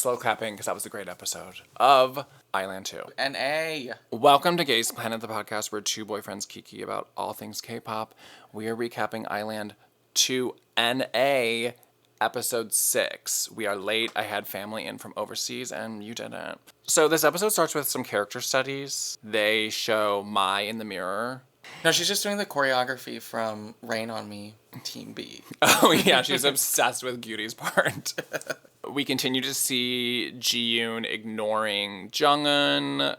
slow clapping because that was a great episode of Island 2. NA. Welcome to Gays Planet, the podcast where two boyfriends kiki about all things K-pop. We are recapping Island 2 NA episode 6. We are late. I had family in from overseas and you didn't. So this episode starts with some character studies. They show Mai in the mirror. No, she's just doing the choreography from Rain on Me, Team B. Oh yeah, she's obsessed with Gyuri's part. We continue to see Ji-yoon ignoring Jung-un,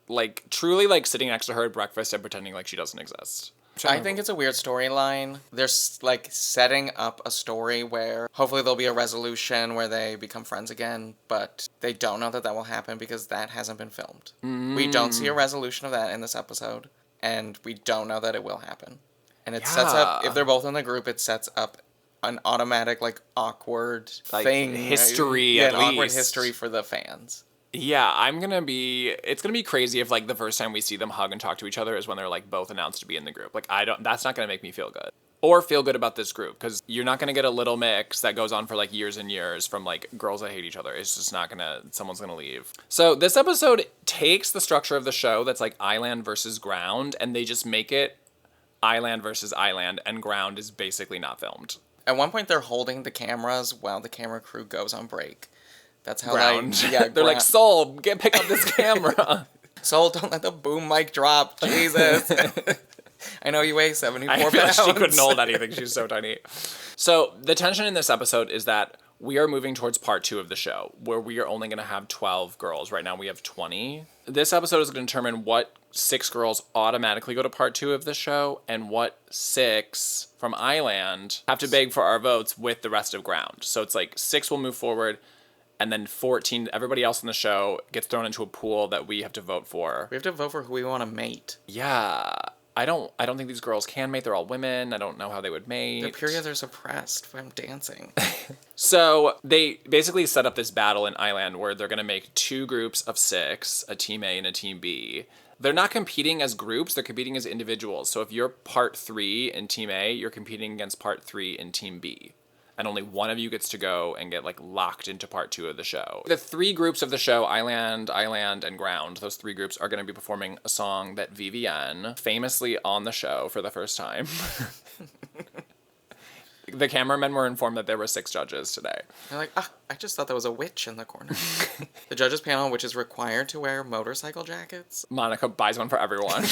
like truly like sitting next to her at breakfast and pretending like she doesn't exist. I think it's a weird storyline. They're like setting up a story where hopefully there'll be a resolution where they become friends again, but they don't know that will happen because that hasn't been filmed. We don't see a resolution of that in this episode, and we don't know that it will happen. And it sets up, if they're both in the group, it sets up an automatic, like, awkward like, thing. history, yeah, at an least. Awkward history for the fans. Yeah, it's gonna be crazy if, like, the first time we see them hug and talk to each other is when they're, like, both announced to be in the group. Like, that's not gonna make me feel good. Or feel good about this group, because you're not gonna get a little mix that goes on for, like, years and years from, like, girls that hate each other. It's just not someone's gonna leave. So this episode takes the structure of the show that's, like, Island versus Ground, and they just make it Island versus Island, and Ground is basically not filmed. At one point, they're holding the cameras while the camera crew goes on break. That's how Ground. They're like, Soul, pick up this camera. Soul, don't let the boom mic drop. Jesus. I know you weigh 74 pounds. I feel like she couldn't hold anything. She's so tiny. So the tension in this episode is that we are moving towards part 2 of the show, where we are only going to have 12 girls. Right now we have 20. This episode is going to determine what 6 girls automatically go to part 2 of the show, and what 6 from Island have to beg for our votes with the rest of Ground. So it's like 6 will move forward, and then 14, everybody else in the show gets thrown into a pool that we have to vote for. We have to vote for who we want to mate. Yeah. I don't think these girls can mate. They're all women. I don't know how they would mate. Their periods are suppressed from dancing. So they basically set up this battle in Island where they're going to make 2 groups of 6, a team A and a team B. They're not competing as groups, they're competing as individuals. So if you're part 3 in team A, you're competing against part 3 in team B. And only one of you gets to go and get, like, locked into part 2 of the show. The 3 groups of the show, Island, and Ground, those 3 groups are going to be performing a song that Vivienne, famously on the show for the first time. The cameramen were informed that there were 6 judges today. They're like, I just thought there was a witch in the corner. The judges panel, which is required to wear motorcycle jackets. Monica buys one for everyone.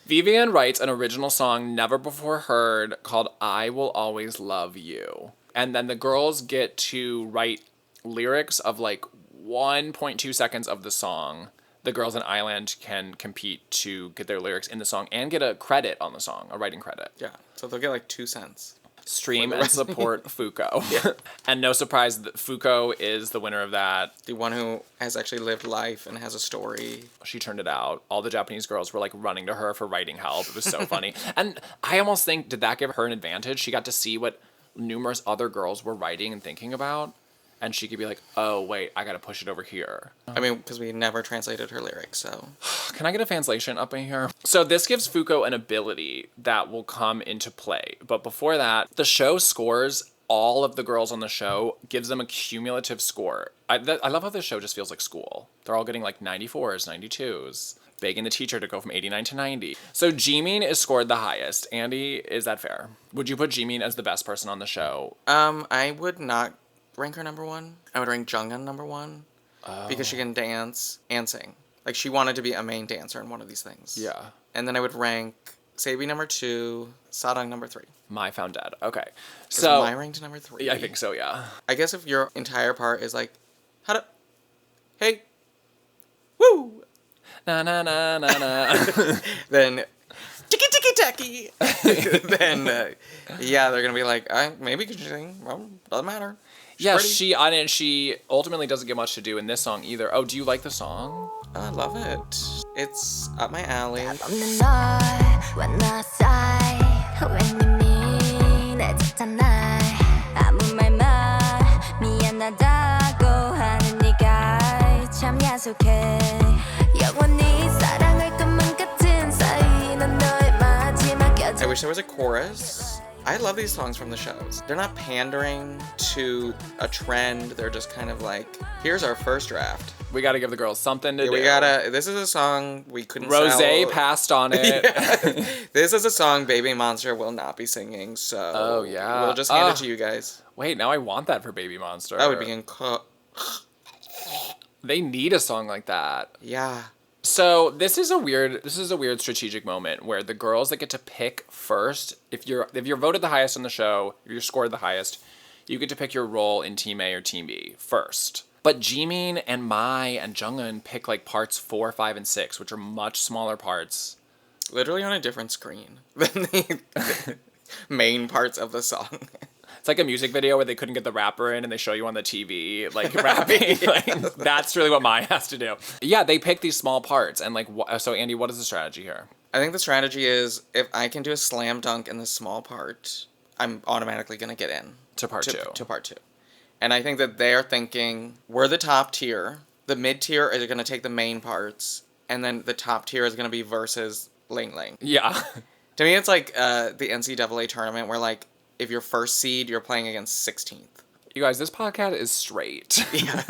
Vivienne writes an original song never before heard called I Will Always Love You. And then the girls get to write lyrics of like 1.2 seconds of the song. The girls in Island can compete to get their lyrics in the song and get a credit on the song, a writing credit. Yeah, so they'll get like 2 cents. Stream and support Fuko. Yeah. And no surprise that Fuko is the winner of that. The one who has actually lived life and has a story. She turned it out. All the Japanese girls were like running to her for writing help. It was so funny. And I almost think, did that give her an advantage? She got to see what numerous other girls were writing and thinking about. And she could be like, oh, wait, I got to push it over here. I mean, because we never translated her lyrics, so. Can I get a translation up in here? So this gives Fuko an ability that will come into play. But before that, the show scores all of the girls on the show, gives them a cumulative score. I love how this show just feels like school. They're all getting like 94s, 92s. Begging the teacher to go from 89 to 90. So Jimin is scored the highest. Andy, is that fair? Would you put Jimin as the best person on the show? I would not rank her number 1. I would rank Jung-un number 1 because she can dance and sing. Like, she wanted to be a main dancer in one of these things. Yeah. And then I would rank Sabi number 2, Sadang number 3. Mai found dead. Okay. Is Mai ranked number 3? Yeah, I think so, yeah. I guess if your entire part is like, hey, woo, na na na na na, then ticky ticky tacky. Then yeah, they're gonna be like, maybe you can sing. Well, doesn't matter. She ultimately doesn't get much to do in this song either. Oh, do you like the song? I love it. It's up my alley. I wish there was a chorus. I love these songs from the shows. They're not pandering to a trend. They're just kind of like, here's our first draft. We got to give the girls something to do. This is a song we couldn't Rosé sell. passed on it. Yeah. This is a song Baby Monster will not be singing, so Oh, yeah. we'll just hand it to you guys. Wait, now I want that for Baby Monster. That would be They need a song like that. Yeah. So this is a weird strategic moment where the girls that get to pick first, if you're voted the highest on the show, if you're scored the highest, you get to pick your role in Team A or Team B first. But Jimin and Mai and Junggeun pick like parts 4, 5, and 6, which are much smaller parts. Literally on a different screen than the main parts of the song. It's like a music video where they couldn't get the rapper in and they show you on the TV, like, rapping. Like, that's really what Mai has to do. Yeah, they pick these small parts. And, like, so, Andy, what is the strategy here? I think the strategy is if I can do a slam dunk in this small part, I'm automatically going to get in. To part two. To part 2. And I think that they're thinking, we're the top tier. The mid tier is going to take the main parts. And then the top tier is going to be versus Ling Ling. Yeah. To me, it's like the NCAA tournament where, like, if you're first seed, you're playing against 16th. You guys, this podcast is straight. Yeah.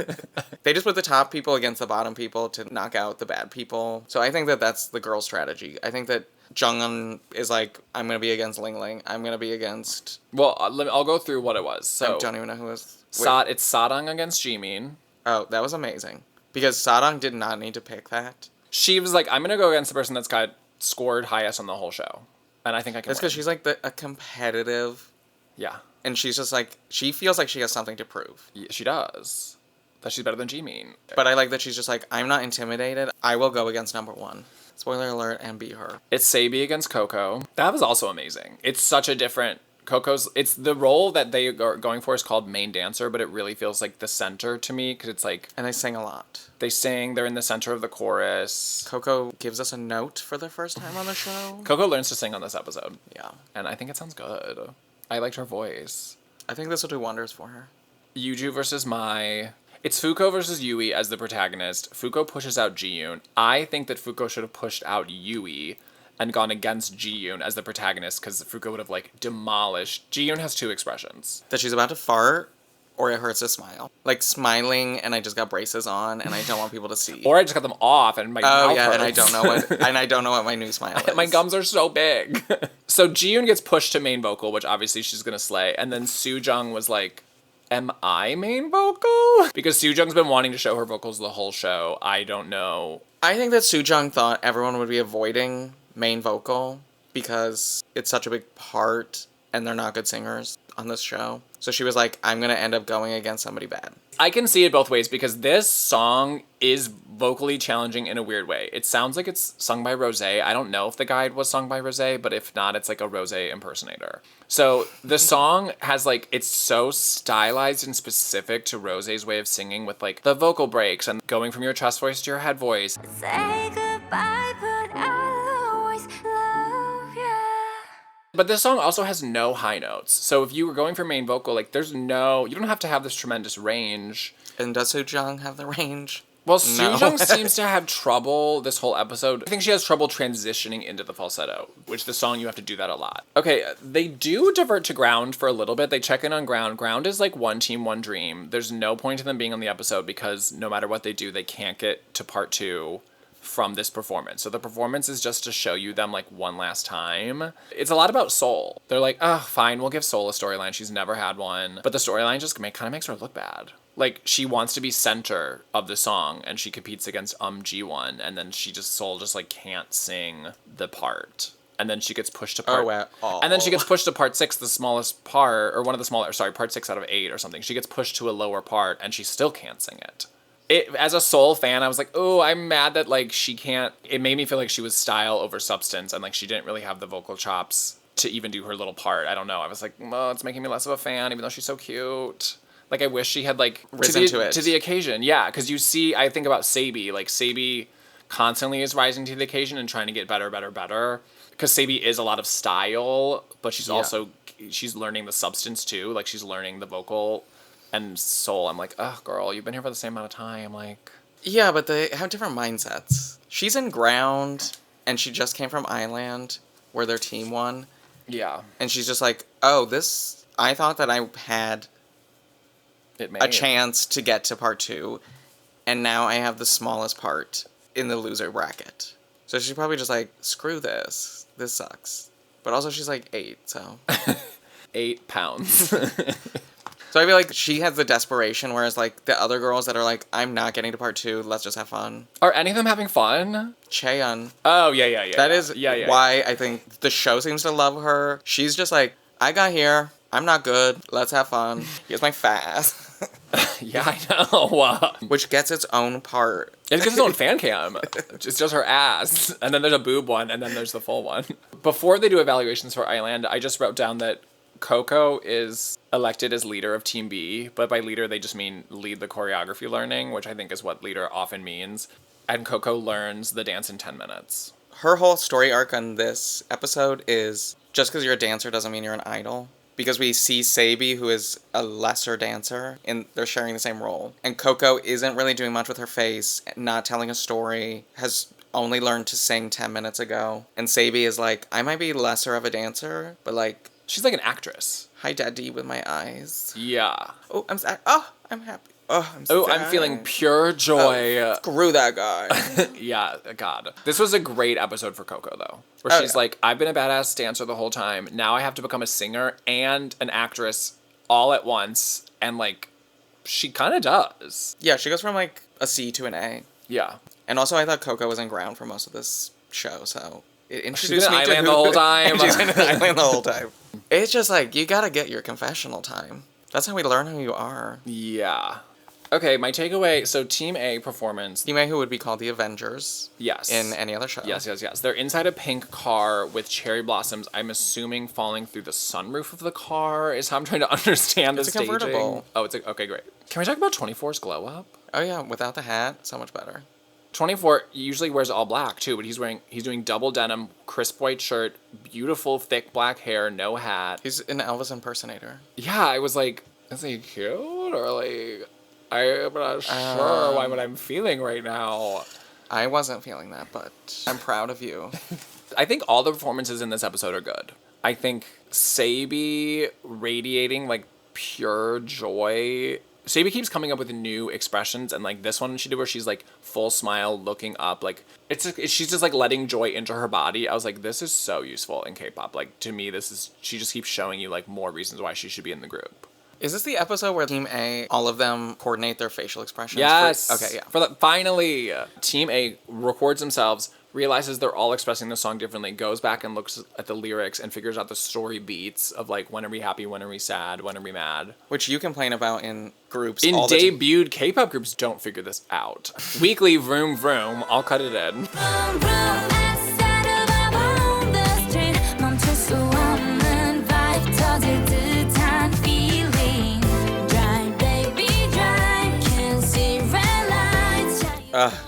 They just put the top people against the bottom people to knock out the bad people. So I think that that's the girl strategy. I think that Junggeun is like, I'm going to be against Ling Ling. I'm going to be against... Well, I'll go through what it was. So I don't even know who it was. It's Sadang against Jimin. Oh, that was amazing. Because Sadang did not need to pick that. She was like, I'm going to go against the person that's got scored highest on the whole show. And I think I can That's because she's like a competitive... Yeah. And she's just like, she feels like she has something to prove. Yeah, she does. That she's better than Jimin. But I like that she's just like, I'm not intimidated. I will go against number 1. Spoiler alert, and beat her. It's Sabi against Coco. That was also amazing. It's such a different... it's the role that they are going for is called main dancer, but it really feels like the center to me because it's like... And they sing a lot. They sing, they're in the center of the chorus. Coco gives us a note for the first time on the show. Coco learns to sing on this episode. Yeah. And I think it sounds good. I liked her voice. I think this will do wonders for her. Yuju versus Mai. It's Fuko versus Yui as the protagonist. Fuko pushes out Jiyoon. I think that Fuko should have pushed out Yui and gone against Jiyoon as the protagonist because Fuko would have, like, demolished. Jiyoon has 2 expressions. That she's about to fart, or it hurts to smile. Like, smiling, and I just got braces on, and I don't want people to see. Or I just got them off, and my mouth hurts. and I don't know what my new smile is. My gums are so big. So Jiyoon gets pushed to main vocal, which obviously she's gonna slay, and then Sujung was like, am I main vocal? Because Sujung's been wanting to show her vocals the whole show. I don't know. I think that Sujung thought everyone would be avoiding main vocal because it's such a big part, and they're not good singers on this show. So she was like, I'm gonna end up going against somebody bad. I can see it both ways because this song is vocally challenging in a weird way. It sounds like it's sung by Rosé. I don't know if the guide was sung by Rosé, but if not, it's like a Rosé impersonator. So the song has like, it's so stylized and specific to Rosé's way of singing with like the vocal breaks and going from your chest voice to your head voice. Say goodbye, but I'll always love you. But this song also has no high notes. So if you were going for main vocal, like you don't have to have this tremendous range. And does Sujung have the range? Well, No. Sujung seems to have trouble this whole episode. I think she has trouble transitioning into the falsetto, which the song you have to do that a lot. Okay, they do divert to Ground for a little bit. They check in on Ground. Ground is like one team, one dream. There's no point in them being on the episode because no matter what they do, they can't get to part 2 from this performance. So the performance is just to show you them like one last time. It's a lot about Seoul. They're like, fine, we'll give Seoul a storyline. She's never had one. But the storyline just kind of makes her look bad. Like, she wants to be center of the song, and she competes against Ji-won, and then Seoul just, like, can't sing the part. And then she gets pushed to part... And then she gets pushed to part 6, the smallest part, or one of the smaller... Sorry, part 6 out of 8 or something. She gets pushed to a lower part, and she still can't sing it. As a Seoul fan, I was like, oh, I'm mad that, like, she can't... It made me feel like she was style over substance, and, like, she didn't really have the vocal chops to even do her little part. I don't know. I was like, well, it's making me less of a fan, even though she's so cute. Like, I wish she had, like... Risen to it. To the occasion, yeah. Because you see, I think about Sabi. Like, Sabi constantly is rising to the occasion and trying to get better. Because Sabi is a lot of style, but she's also... She's learning the substance, too. Like, she's learning the vocal. And Seoul, I'm like, oh, girl, you've been here for the same amount of time. Like... Yeah, but they have different mindsets. She's in Ground, and she just came from Island, where their team won. Yeah. And she's just like, oh, this, I thought that I had It a chance to get to part 2, and now I have the smallest part in the loser bracket. So she's probably just like, screw this. This sucks. But also she's like 8, so. 8 pounds. So I feel like she has the desperation, whereas like the other girls that are like, I'm not getting to part 2, let's just have fun. Are any of them having fun? Cheon. Oh, yeah. That is yeah. why I think the show seems to love her. She's just like, I got here. I'm not good. Let's have fun. Here's my fast. Yeah, I know. Which gets its own part. It's because it's own fan cam. It's just her ass. And then there's a boob one, and then there's the full one. Before they do evaluations for Island, I just wrote down that Coco is elected as leader of Team B, but by leader they just mean lead the choreography learning, which I think is what leader often means. And Coco learns the dance in 10 minutes. Her whole story arc on this episode is just because you're a dancer doesn't mean you're an idol. Because we see Sabi, who is a lesser dancer, and they're sharing the same role. And Coco isn't really doing much with her face, not telling a story, has only learned to sing 10 minutes ago. And Sabi is like, I might be lesser of a dancer, but like... She's like an actress. Hi, Daddy, with my eyes. Yeah. Oh, I'm sad. Oh, I'm happy. Oh, I'm sad. Oh, I'm feeling pure joy. Oh, screw that guy. Yeah, God. This was a great episode for Coco, though. Where she's like, I've been a badass dancer the whole time. Now I have to become a singer and an actress all at once. And, like, she kind of does. Yeah, she goes from, like, a C to an A. Yeah. And also, I thought Coco was in ground for most of this show, so... It She's introduced been me an to island the whole time. She's been an island the whole time. It's just like, you gotta get your confessional time. That's how we learn who you are. Yeah. Okay, my takeaway, so Team A performance. Team A, who would be called the Avengers. Yes. In any other show. Yes. They're inside a pink car with cherry blossoms, I'm assuming falling through the sunroof of the car is how I'm trying to understand the It's a staging. convertible. Oh, okay, great. Can we talk about 24's glow up? Oh yeah, without the hat, so much better. 24 usually wears all black too, but he's doing double denim, crisp white shirt, beautiful thick black hair, no hat. He's an Elvis impersonator. Yeah, I was like, is he cute or like I'm not sure what I'm feeling right now. I wasn't feeling that, but I'm proud of you. I think all the performances in this episode are good. I think Sabi radiating like pure joy. Sabi keeps coming up with new expressions, and like this one she did where she's like full smile, looking up, like she's just like letting joy into her body. I was like, this is so useful in K-pop. Like to me, she just keeps showing you like more reasons why she should be in the group. Is this the episode where Team A, all of them coordinate their facial expressions? Yes. Okay, yeah. Finally, Team A records themselves, realizes they're all expressing the song differently, goes back and looks at the lyrics and figures out the story beats of like, when are we happy, when are we sad, when are we mad. Which you complain about in groups. In all the time. debuted K-pop groups don't figure this out. Weekly vroom vroom, I'll cut it in.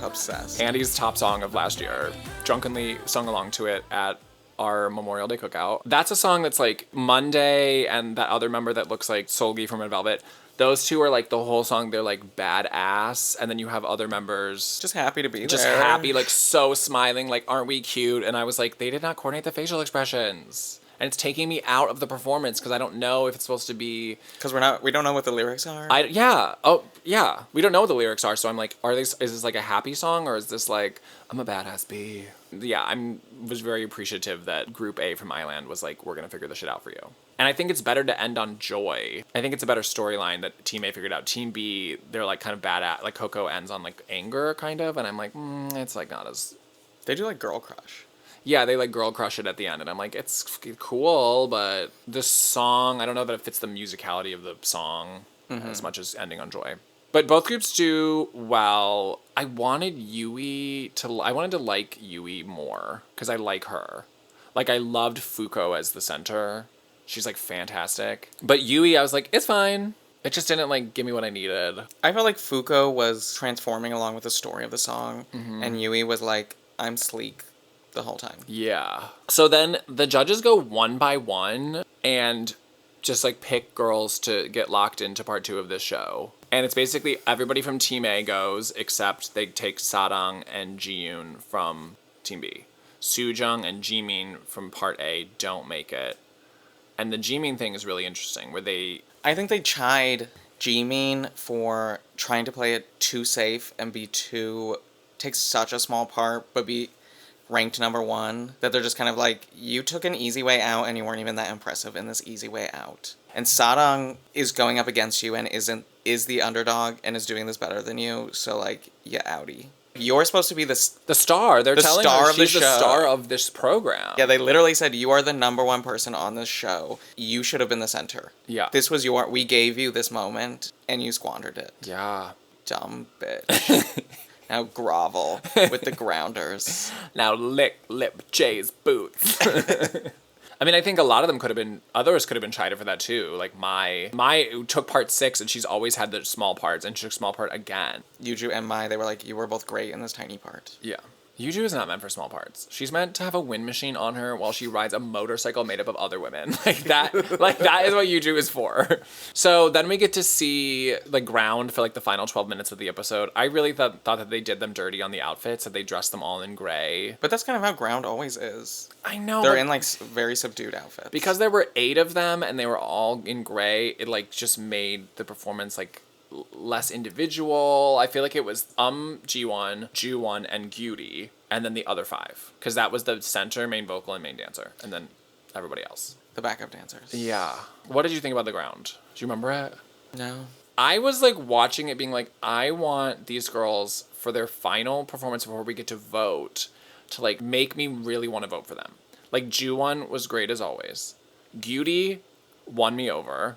Obsessed. Andy's top song of last year. Drunkenly sung along to it at our Memorial Day cookout. That's a song that's like Monday and that other member that looks like Solgi from Red Velvet. Those two are like the whole song, they're like badass. And then you have other members Just happy to be there. just happy, like so smiling, like aren't we cute? And I was like, they did not coordinate the facial expressions. And it's taking me out of the performance because I don't know if it's supposed to be. Because we don't know what the lyrics are. We don't know what the lyrics are. So I'm like, is this like a happy song or is this like, I'm a badass bee? Yeah, was very appreciative that Group A from Island was like, we're gonna figure this shit out for you. And I think it's better to end on joy. I think it's a better storyline that Team A figured out. Team B, they're like kind of badass. Like Coco ends on like anger kind of, and I'm like, it's like not as. They do like girl crush. Yeah, they like girl crush it at the end, and I'm like, it's cool, but this song, I don't know that it fits the musicality of the song as much as ending on joy. But both groups do well. I wanted to like Yui more because I like her. Like I loved Fuko as the center. She's like fantastic. But Yui, I was like, it's fine. It just didn't like give me what I needed. I felt like Fuko was transforming along with the story of the song, and Yui was like, I'm sleek the whole time. Yeah. So then the judges go one by one and just like pick girls to get locked into part 2 of this show. And it's basically everybody from Team A goes except they take Sadang and Jiyoon from Team B. Sujung and Jimin from part A don't make it. And the Jimin thing is really interesting, where I think they chide Jimin for trying to play it too safe and take such a small part, but be ranked number 1, that they're just kind of like, you took an easy way out and you weren't even that impressive in this easy way out. And Sadong is going up against you and is the underdog and is doing this better than you, so like, yeah, outie. You're supposed to be the star. They're telling star her of the she's the show. star of this program. Yeah, they literally said, you are the number 1 person on this show. You should have been the center. Yeah. This was we gave you this moment, and you squandered it. Yeah. Dumb bitch. Now grovel with the grounders. Now lick Lip J's boots. I mean, I think a lot of them others could have been chided for that too. Like Mai took part 6 and she's always had the small parts and she took small part again. Yuju and Mai, they were like, you were both great in this tiny part. Yeah. Yuju is not meant for small parts. She's meant to have a wind machine on her while she rides a motorcycle made up of other women. That is what Yuju is for. So then we get to see the ground for like the final 12 minutes of the episode. I really thought that they did them dirty on the outfits, that they dressed them all in gray. But that's kind of how ground always is. I know. They're in like very subdued outfits. Because there were 8 of them and they were all in gray, it like just made the performance like less individual. I feel like it was Ji-won, Ju-won, and Gyuri, and then the other 5. Because that was the center, main vocal, and main dancer. And then everybody else. The backup dancers. Yeah. What did you think about the ground? Do you remember it? No. I was like watching it being like, I want these girls for their final performance before we get to vote to like make me really want to vote for them. Like Ju-won was great as always. Gyuri won me over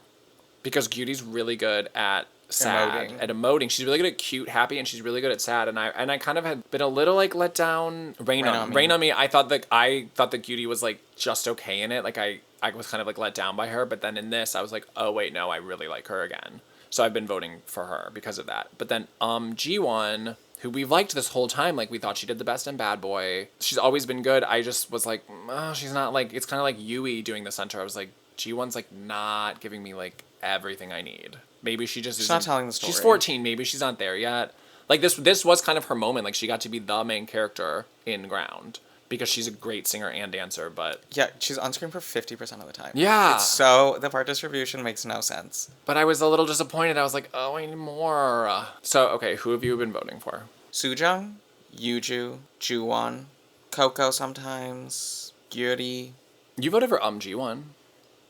because Gyuri's really good at sad, at emoting. She's really good at cute, happy, and she's really good at sad. And I kind of had been a little like let down. Rain on Me. I thought that Gyuri was like just okay in it. Like I was kind of like let down by her. But then in this, I was like, oh wait, no, I really like her again. So I've been voting for her because of that. But then Ji-won, who we've liked this whole time, like we thought she did the best in Bad Boy. She's always been good. I just was like, oh, she's not like, it's kind of like Yui doing the center. I was like, Ji-won's like not giving me like everything I need. Maybe she's not telling the story. She's 14. Maybe she's not there yet. Like this was kind of her moment. Like she got to be the main character in Ground because she's a great singer and dancer. But yeah, she's on screen for 50% of the time. Yeah. The part distribution makes no sense. But I was a little disappointed. I was like, oh, I need more. So okay, who have you been voting for? Sujung, Yuju, Ju-won, Coco sometimes, Gyuri. You voted for Ji-won.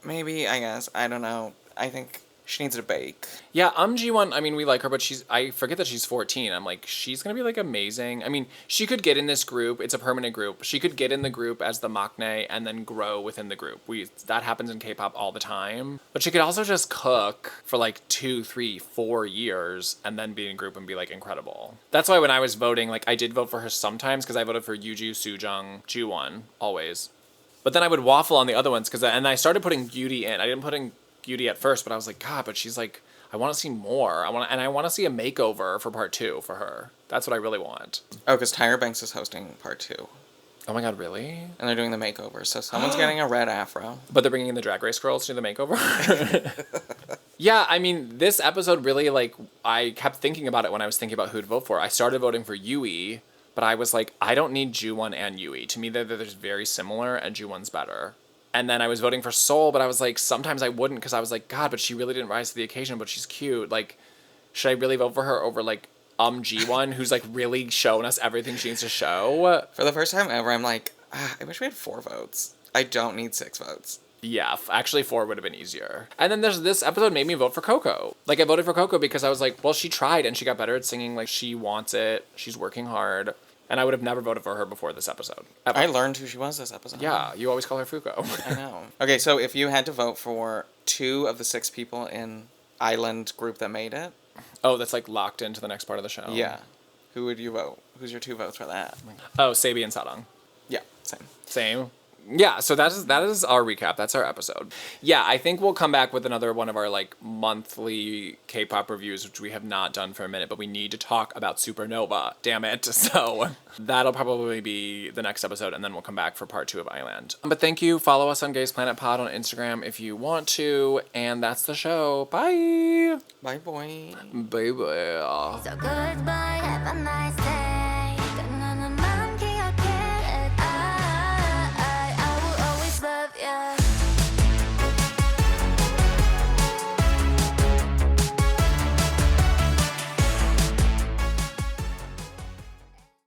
Maybe, I guess. I don't know. I think she needs to bake. Yeah, Ji-won, I mean, we like her, but I forget that she's 14. I'm like, she's going to be, like, amazing. I mean, she could get in this group. It's a permanent group. She could get in the group as the maknae and then grow within the group. That happens in K-pop all the time. But she could also just cook for, like, 2, 3, 4 years and then be in a group and be, like, incredible. That's why when I was voting, like, I did vote for her sometimes because I voted for Yuju, Sujung, Ju-won, always. But then I would waffle on the other ones and I started putting Gyuri in. I didn't put in Gyuri at first, but I was like, God, but she's like, I want to see more. I want to see a makeover for part 2 for her. That's what I really want. Oh, because Tyra Banks is hosting part 2. Oh my God, really? And they're doing the makeover, so someone's getting a red afro. But they're bringing in the Drag Race girls to do the makeover? Yeah, I mean, this episode really, like, I kept thinking about it when I was thinking about who to vote for. I started voting for Yui, but I was like, I don't need Ju-won and Yui. To me, they're just very similar, and Ju-won's better. And then I was voting for Seoul, but I was like, sometimes I wouldn't, because I was like, God, but she really didn't rise to the occasion, but she's cute. Like, should I really vote for her over, like, Ji-won, who's, like, really shown us everything she needs to show? For the first time ever, I'm like, I wish we had 4 votes. I don't need 6 votes. Yeah, actually 4 would have been easier. And then this episode made me vote for Coco. Like, I voted for Coco because I was like, well, she tried, and she got better at singing. Like, she wants it. She's working hard. And I would have never voted for her before this episode. Ever. I learned who she was this episode. Yeah, you always call her Fuko. I know. Okay, so if you had to vote for 2 of the 6 people in Island group that made it. Oh, that's like locked into the next part of the show. Yeah. Who would you vote? Who's your 2 votes for that? Oh, Sabi and Sadong. Yeah, same. Same. Yeah, so that is our recap. That's our episode. Yeah, I think we'll come back with another one of our like monthly K-pop reviews, which we have not done for a minute, but we need to talk about Supernova. Damn it. So that'll probably be the next episode, and then we'll come back for part 2 of Island. But thank you. Follow us on Gays Planet Pod on Instagram if you want to. And that's the show. Bye. Bye, boy. Bye bye. So goodbye, have a nice day.